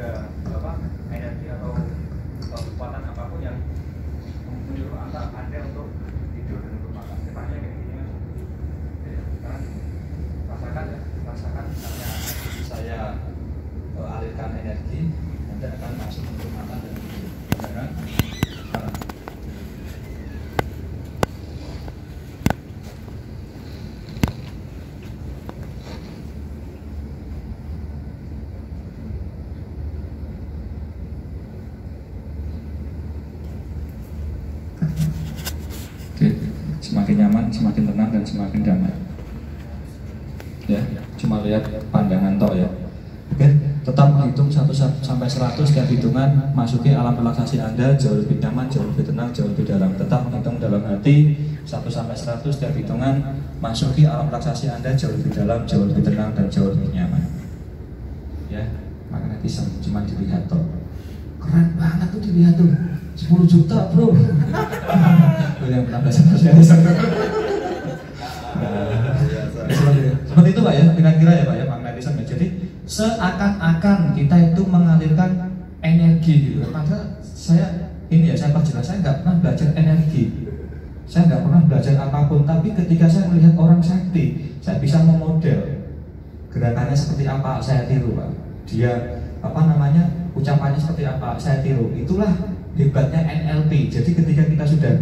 ada energi atau kekuatan apapun yang menyuruh Anda untuk tidur dan untuk makan. Tanya kayak gini mas. Sekarang rasakan misalnya saya alirkan energi, Anda akan masuk untuk makan dan tidur. Benar? Semakin nyaman, semakin tenang dan semakin damai. Ya, cuma lihat pandangan tok ya. Oke, tetap menghitung 1 sampai 100 setiap hitungan, masuki alam relaksasi Anda jauh lebih nyaman, jauh lebih tenang, jauh lebih dalam. Tetap menghitung dalam hati 1 sampai 100 setiap hitungan, masuki alam relaksasi Anda jauh lebih dalam, jauh lebih tenang dan jauh lebih nyaman. Ya, magnetisme cuma dilihat tok. Keren banget tuh dilihat tuh. 10 juta bro. Yang pernah belajar sosialisme. Seperti itu Pak ya, kira-kira ya Pak ya, magnetisme. Jadi seakan-akan kita itu mengalirkan energi gitu. Padahal saya perjelas, saya nggak pernah belajar energi. Saya nggak pernah belajar apapun, tapi ketika saya melihat orang sakti, saya bisa memodel gerakannya seperti apa, saya tiru Pak. Dia ucapannya seperti apa, saya tiru. Itulah hebatnya NLP. Jadi ketika kita sudah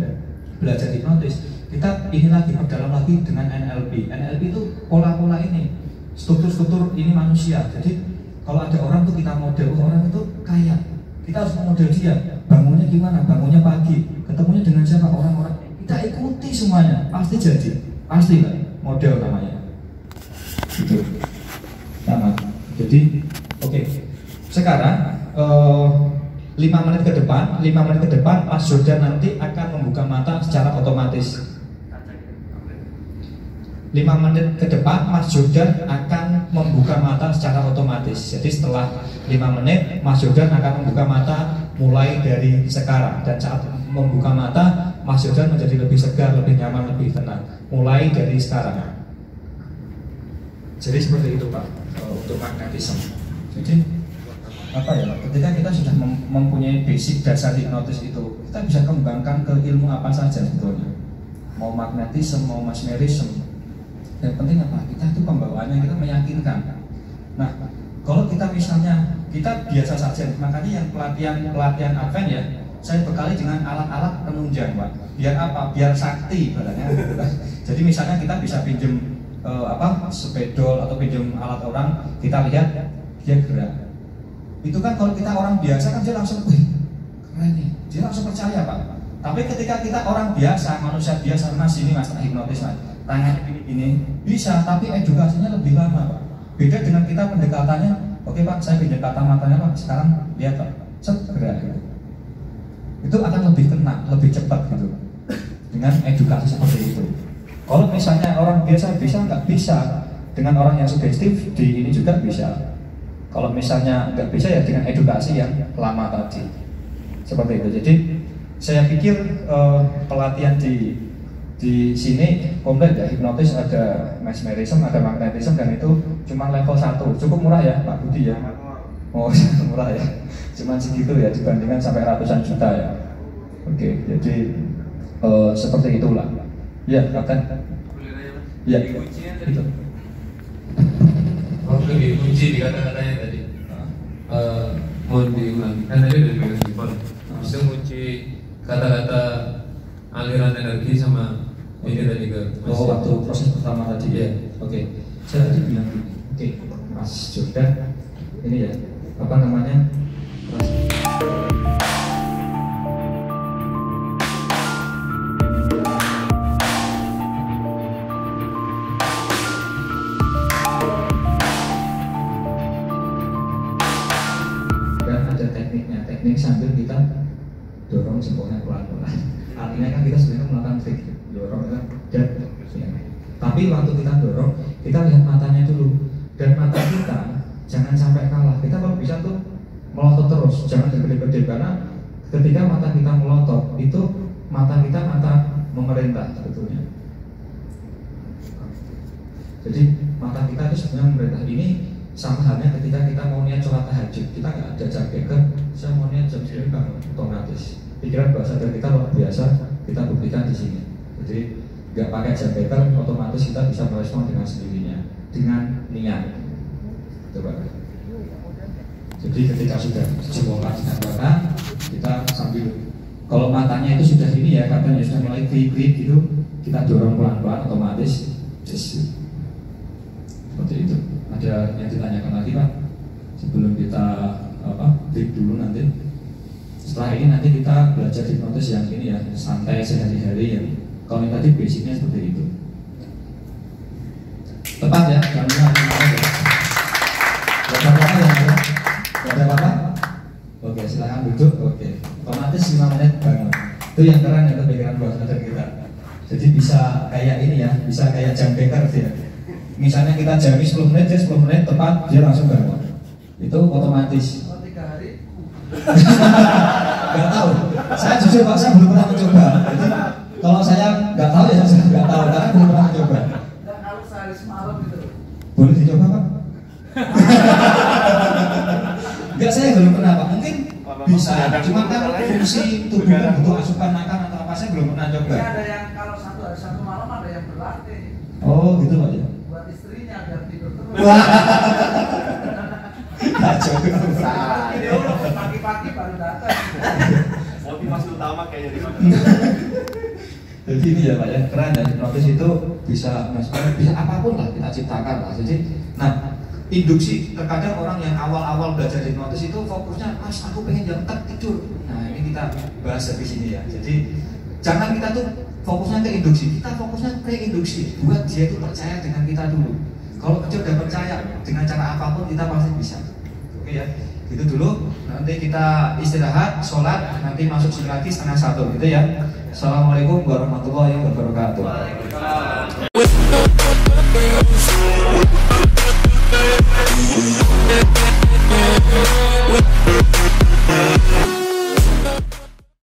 belajar hipnotis, kita ini lagi perdalam lagi dengan NLP. NLP itu pola-pola ini, struktur-struktur ini manusia. Jadi kalau ada orang tuh kita model, orang itu kaya, kita harus memodel dia. Bangunnya gimana? Bangunnya pagi, ketemunya dengan siapa? Orang-orang. Kita ikuti semuanya, pasti jadi, pasti lah. Model namanya. Gitu. Sama. Jadi, oke. Sekarang 5 menit ke depan Mas Jordan nanti akan membuka mata secara otomatis. 5 menit ke depan Mas Jordan akan membuka mata secara otomatis. Jadi setelah 5 menit Mas Jordan akan membuka mata mulai dari sekarang. Dan saat membuka mata Mas Jordan menjadi lebih segar, lebih nyaman, lebih tenang mulai dari sekarang. Jadi seperti itu Pak untuk magnetisme. Jadi ketika kita sudah mempunyai basic dasar hipnotis itu, kita bisa kembangkan ke ilmu apa saja sebetulnya. Mau magnetisme, mau mesmerisme. Yang penting apa? Kita itu pembawaannya kita meyakinkan. Nah, kalau kita misalnya kita biasa saja, makanya yang pelatihan Advent ya, saya bekali dengan alat-alat penunjang Pak. Biar apa? Biar sakti badannya. Jadi misalnya kita bisa pinjem sepedol atau pinjem alat orang, kita lihat dia gerak. Itu kan kalau kita orang biasa kan dia langsung, wih keren nih, dia langsung percaya Pak. Tapi ketika kita orang biasa, manusia biasa, mas ini mas hipnotis mas, tangannya gini bisa, tapi edukasinya lebih lama Pak. Beda dengan kita pendekatannya, oke Pak saya pinjam katamatanya Pak, sekarang lihat Pak, gerak gitu. Itu akan lebih kena, lebih cepat gitu, dengan edukasi seperti itu. Kalau misalnya orang biasa bisa, nggak bisa. Dengan orang yang sugestif di ini juga bisa. Kalau misalnya nggak bisa ya dengan edukasi yang lama tadi. Seperti itu. Jadi saya pikir pelatihan di sini komplit ya, hipnotis, ada mesmerisme, ada magnetisme, dan itu cuma level 1. Cukup murah ya Pak Budi ya. Oh murah ya. Cuma segitu ya dibandingkan sampai ratusan juta ya. Oke, jadi seperti itulah. Ya, Kapten. Ya, itu. Waktu dikunci di kata-katanya tadi, mohon diulangi. Kan tadi udah dipegang handphone. Bisa kunci kata-kata aliran energi sama ini tadi ke Mas. Oh, waktu proses pertama tadi ya. Oke. Saya tadi bilang oke, Mas Jordan, ini ya, apa namanya? Teknik sambil kita dorong jempolnya pelan-pelan. Artinya kan kita sebenarnya melakukan trik dorong kan, dan ya. Tapi waktu kita dorong, kita lihat matanya dulu, dan mata kita jangan sampai kalah. Kita kalau bisa tuh melotot terus, jangan gede-gede, karena ketika mata kita melotot itu mata kita mata memerintah sebetulnya. Jadi mata kita itu sebenarnya memerintah. Ini Sama halnya ketika kita mau niat sholat tahajud, kita nggak ada jam beker, saya mau niat jam 9 bangun, otomatis pikiran bawah sadar kita luar biasa, kita buktikan di sini. Jadi nggak pakai jam beker, otomatis kita bisa merespon dengan sendirinya, dengan niat. Coba. Jadi ketika sudah sekolah dengan warna, kita sambil kalau matanya itu sudah ini ya, katanya sudah mulai klip-klip gitu, kita dorong pelan-pelan, otomatis just seperti itu. Ada yang ditanyakan lagi Pak? Sebelum kita break dulu nanti. Setelah ini nanti kita belajar hipnotis yang ini ya, santai sehari-hari yang kalau yang tadi basicnya seperti itu. Tepat ya, jamnya 5 menit ya. Gak ada apa-apa ya? Gak ada apa-apa? Oke, silahkan duduk. Oke, otomatis 5 menit bangun. Itu yang keren ya, kepikiran bawah sadar kita. Jadi bisa kayak ini ya, bisa kayak jam beker ya. Misalnya kita jami 10 menit, dia 10 menit tepat, dia langsung bangun. Itu otomatis. 3 hari? Gak tahu. Saya jujur Pak, saya belum pernah mencoba. Jadi kalau saya nggak tahu ya saya nggak tahu karena belum pernah mencoba. Dan kalau sehari semalam gitu. Boleh dicoba Pak? Enggak, saya belum pernah Pak. Mungkin bisa. Cuma kan fungsi tubuh kan butuh asupan makan atau apa, saya belum pernah coba. Ya, ada yang kalau 1 hari 1 malam ada yang berlatih. Oh gitu Pak ya. Buat istrinya biar tidur terus. Wah. Kacau. Pagi-pagi baru datang. Motivasi utama kayaknya di mana? Jadi ini ya Pak ya, keren dan hipnotis itu bisa apapun lah kita ciptakan lah. Jadi, nah induksi terkadang orang yang awal-awal belajar hipnotis itu fokusnya, Mas aku pengen jam tidur. Nah ini kita bahas di sini ya. Jadi jangan kita tuh fokusnya ke induksi, kita fokusnya ke induksi. Buat dia itu percaya dengan kita dulu. Kalau dia udah percaya dengan cara apapun kita pasti bisa. Oke ya, gitu dulu. Nanti kita istirahat, sholat, nanti masuk sini lagi 12:30 gitu ya. Assalamualaikum warahmatullahi wabarakatuh.